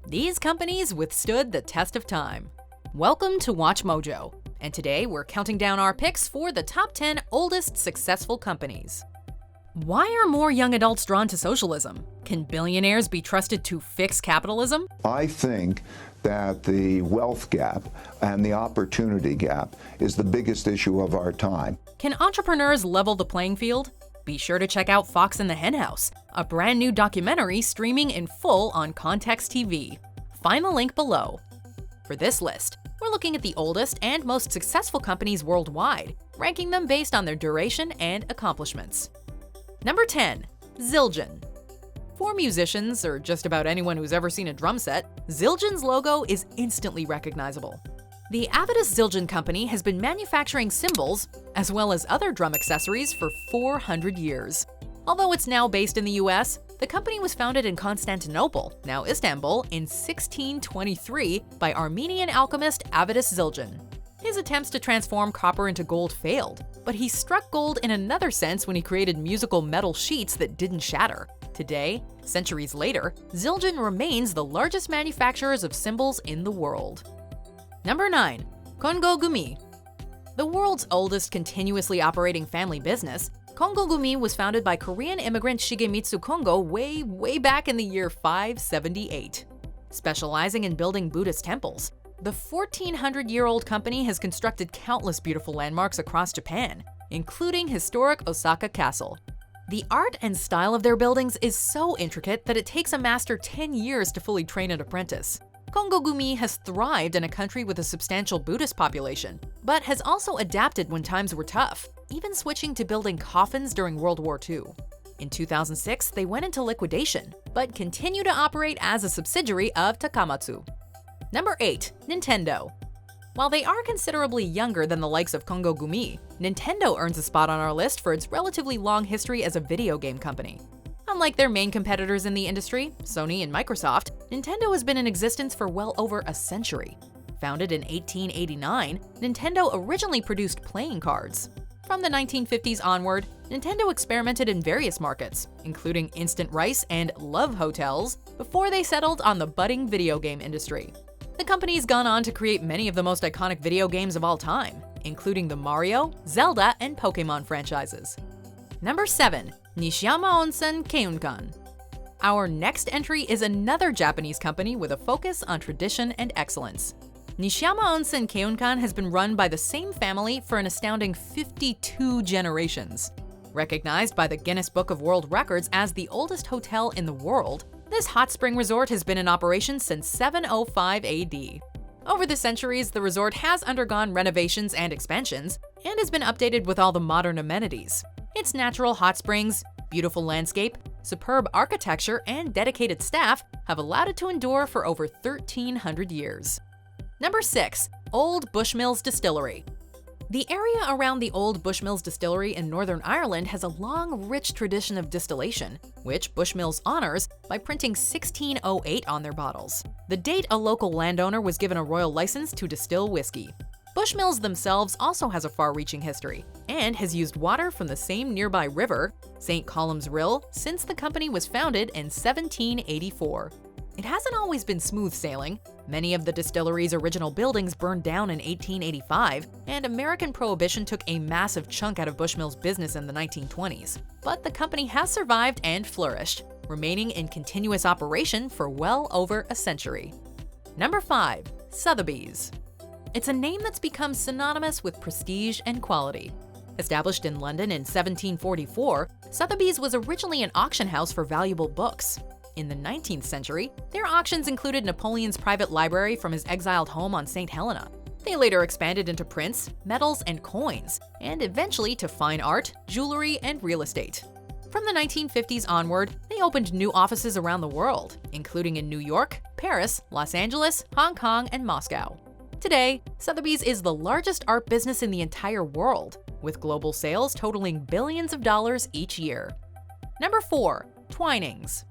These companies withstood the test of time. Welcome to WatchMojo, and today we're counting down our picks for the top 10 oldest successful companies. Why are more young adults drawn to socialism? Can billionaires be trusted to fix capitalism? I think that the wealth gap and the opportunity gap is the biggest issue of our time. Can entrepreneurs level the playing field? Be sure to check out Fox and the Henhouse, a brand new documentary streaming in full on Context TV. Find the link below. For this list, we're looking at the oldest and most successful companies worldwide, ranking them based on their duration and accomplishments. Number 10. Zildjian. For musicians, or just about anyone who's ever seen a drum set, Zildjian's logo is instantly recognizable. The Avidus Zildjian company has been manufacturing cymbals, as well as other drum accessories, for 400 years. Although it's now based in the US, the company was founded in Constantinople, now Istanbul, in 1623 by Armenian alchemist Avidus Zildjian. His attempts to transform copper into gold failed, but he struck gold in another sense when he created musical metal sheets that didn't shatter. Today, centuries later, Zildjian remains the largest manufacturers of cymbals in the world. Number 9. Kongo Gumi. The world's oldest continuously operating family business, Kongo Gumi was founded by Korean immigrant Shigemitsu Kongo way back in the year 578. Specializing in building Buddhist temples, the 1,400-year-old company has constructed countless beautiful landmarks across Japan, including historic Osaka Castle. The art and style of their buildings is so intricate that it takes a master 10 years to fully train an apprentice. Kongo Gumi has thrived in a country with a substantial Buddhist population, but has also adapted when times were tough, even switching to building coffins during World War II. In 2006, they went into liquidation, but continue to operate as a subsidiary of Takamatsu. Number 8. Nintendo. While they are considerably younger than the likes of Kongo Gumi, Nintendo earns a spot on our list for its relatively long history as a video game company. Unlike their main competitors in the industry, Sony and Microsoft, Nintendo has been in existence for well over a century. Founded in 1889, Nintendo originally produced playing cards. From the 1950s onward, Nintendo experimented in various markets, including instant rice and love hotels, before they settled on the budding video game industry. The company's gone on to create many of the most iconic video games of all time, including the Mario, Zelda, and Pokémon franchises. Number 7. Nishiyama Onsen Keiunkan. Our next entry is another Japanese company with a focus on tradition and excellence. Nishiyama Onsen Keiunkan has been run by the same family for an astounding 52 generations. Recognized by the Guinness Book of World Records as the oldest hotel in the world, this hot spring resort has been in operation since 705 AD. Over the centuries, the resort has undergone renovations and expansions, and has been updated with all the modern amenities. Its natural hot springs, beautiful landscape, superb architecture, and dedicated staff have allowed it to endure for over 1,300 years. Number 6. Old Bushmills Distillery. The area around the old Bushmills Distillery in Northern Ireland has a long, rich tradition of distillation, which Bushmills honors by printing 1608 on their bottles, the date a local landowner was given a royal license to distill whiskey. Bushmills themselves also has a far-reaching history, and has used water from the same nearby river, St. Colum's Rill, since the company was founded in 1784. It hasn't always been smooth sailing. Many of the distillery's original buildings burned down in 1885, and American Prohibition took a massive chunk out of Bushmills' business in the 1920s. But the company has survived and flourished, remaining in continuous operation for well over a century. Number 5. Sotheby's. It's a name that's become synonymous with prestige and quality. Established in London in 1744, Sotheby's was originally an auction house for valuable books. In the 19th century, their auctions included Napoleon's private library from his exiled home on St. Helena. They later expanded into prints, metals, and coins, and eventually to fine art, jewelry, and real estate. From the 1950s onward, they opened new offices around the world, including in New York, Paris, Los Angeles, Hong Kong, and Moscow. Today, Sotheby's is the largest art business in the entire world, with global sales totaling billions of dollars each year. Number 4. Twinings.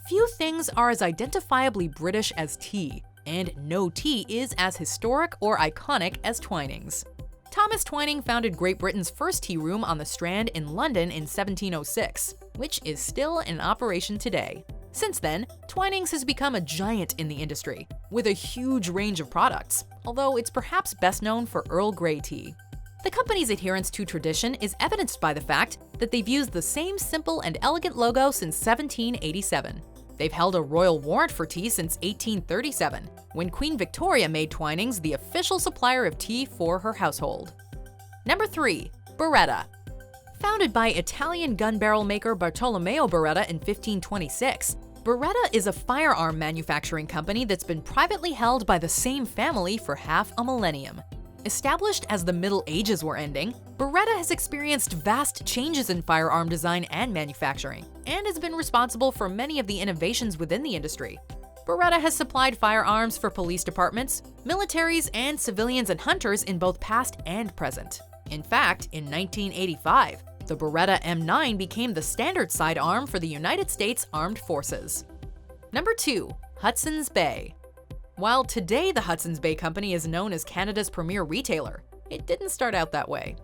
Few things are as identifiably British as tea, and no tea is as historic or iconic as Twinings. Thomas Twining founded Great Britain's first tea room on the Strand in London in 1706, which is still in operation today. Since then, Twinings has become a giant in the industry, with a huge range of products, although it's perhaps best known for Earl Grey tea. The company's adherence to tradition is evidenced by the fact that they've used the same simple and elegant logo since 1787. They've held a royal warrant for tea since 1837, when Queen Victoria made Twinings the official supplier of tea for her household. Number 3. Beretta. Founded by Italian gun barrel maker Bartolomeo Beretta in 1526, Beretta is a firearm manufacturing company that's been privately held by the same family for half a millennium. Established as the Middle Ages were ending, Beretta has experienced vast changes in firearm design and manufacturing, and has been responsible for many of the innovations within the industry. Beretta has supplied firearms for police departments, militaries, and civilians and hunters in both past and present. In fact, in 1985, the Beretta M9 became the standard sidearm for the United States Armed Forces. Number 2. Hudson's Bay. While today the Hudson's Bay Company is known as Canada's premier retailer, it didn't start out that way.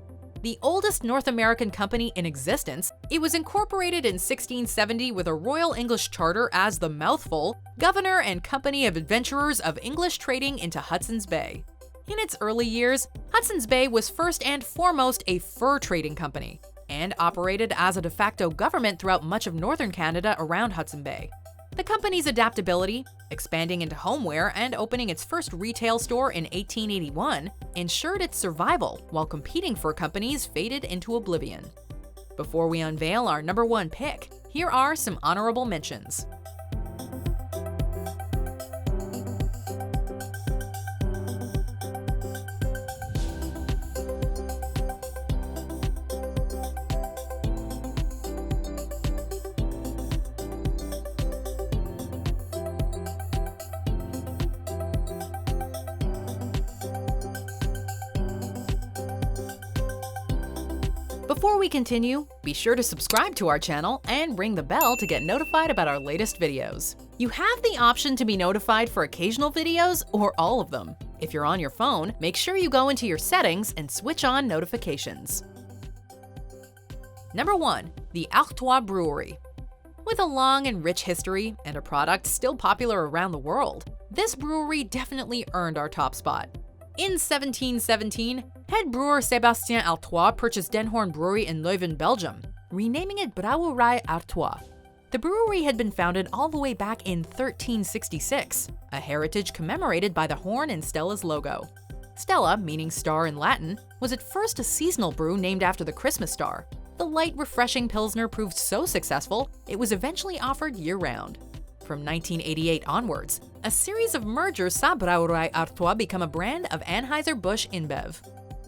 The oldest North American company in existence, it was incorporated in 1670 with a Royal English Charter as the Mouthful, Governor and Company of Adventurers of English Trading into Hudson's Bay. In its early years, Hudson's Bay was first and foremost a fur trading company, and operated as a de facto government throughout much of northern Canada around Hudson Bay. The company's adaptability, expanding into homeware and opening its first retail store in 1881, ensured its survival while competing for companies faded into oblivion. Before we unveil our number 1 pick, here are some honorable mentions. Before we continue, be sure to subscribe to our channel and ring the bell to get notified about our latest videos. You have the option to be notified for occasional videos or all of them. If you're on your phone, make sure you go into your settings and switch on notifications. Number 1. The Artois Brewery. With a long and rich history and a product still popular around the world, this brewery definitely earned our top spot. In 1717, head brewer Sébastien Artois purchased Den Hoorn Brewery in Leuven, Belgium, renaming it Brouwerij Artois. The brewery had been founded all the way back in 1366, a heritage commemorated by the horn in Stella's logo. Stella, meaning star in Latin, was at first a seasonal brew named after the Christmas star. The light, refreshing Pilsner proved so successful, it was eventually offered year-round. From 1988 onwards, a series of mergers saw Brouwerij Artois become a brand of Anheuser-Busch InBev.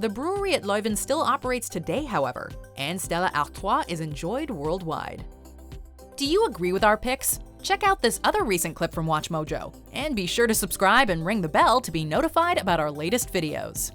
The brewery at Leuven still operates today, however, and Stella Artois is enjoyed worldwide. Do you agree with our picks? Check out this other recent clip from WatchMojo, and be sure to subscribe and ring the bell to be notified about our latest videos.